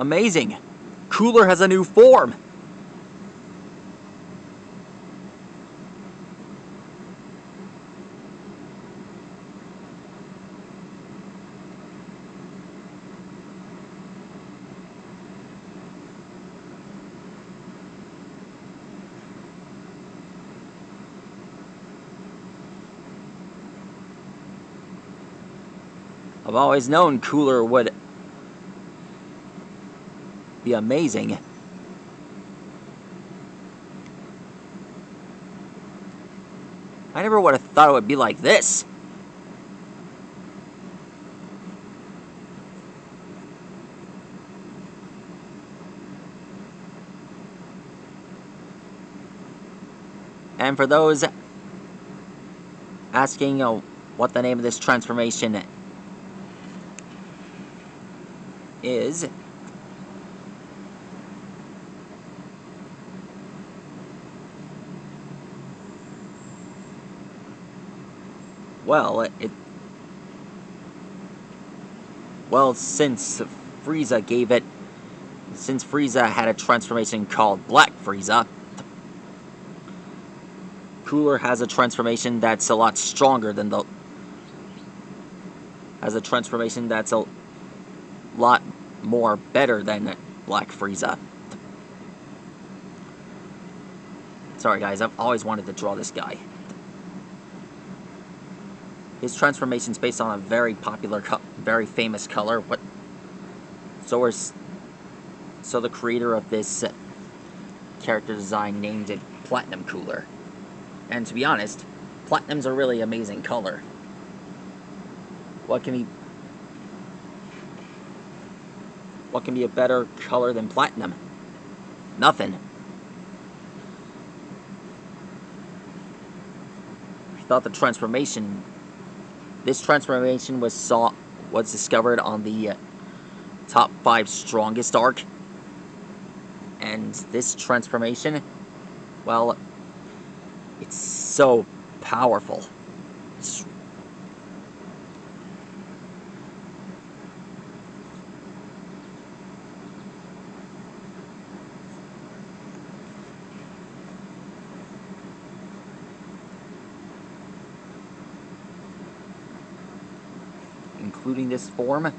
Amazing! Cooler has a new form! I've always known Cooler would be amazing. I never would have thought it would be like this. And for those asking what the name of this transformation is, well, since Frieza had a transformation called Black Frieza, Cooler has a transformation that's a lot stronger than has a transformation that's a lot more better than Black Frieza. Sorry guys, I've always wanted to draw this guy. His transformation's based on a very popular, very famous color, but so the creator of this character design named it Platnium Cooler. And to be honest, Platinum's a really amazing color. What can be a better color than platinum? Nothing. I thought this transformation was discovered on the top 5 strongest arc, and this transformation, well, it's so powerful. Including this form.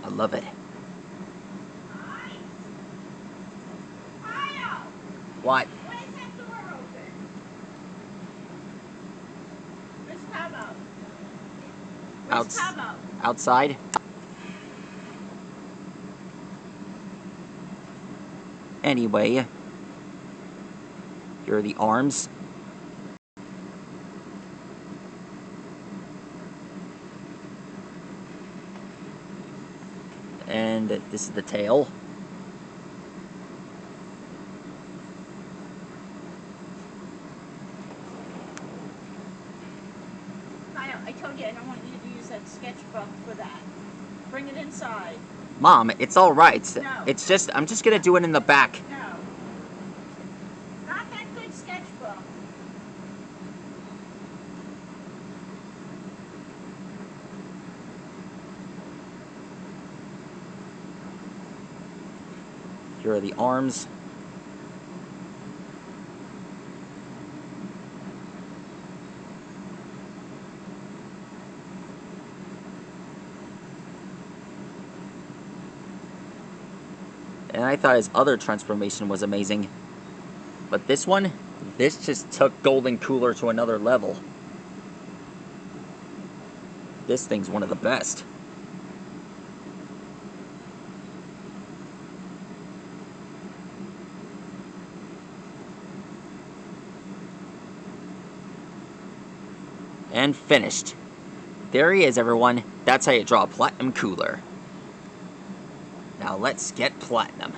I love it. What? Why is that door open? Where's Cabo? Where's Cabo? Outside. Anyway, here are the arms. And this is the tail. I told you I don't want you to use that sketchbook for that. Bring it inside. Mom, it's all right. No. It's just, I'm just gonna do it in the back. No. Not that good sketchbook. Here are the arms. And I thought his other transformation was amazing. But this just took Golden Cooler to another level. This thing's one of the best. And finished. There he is, everyone. That's how you draw a Platinum Cooler. Now let's get Platinum.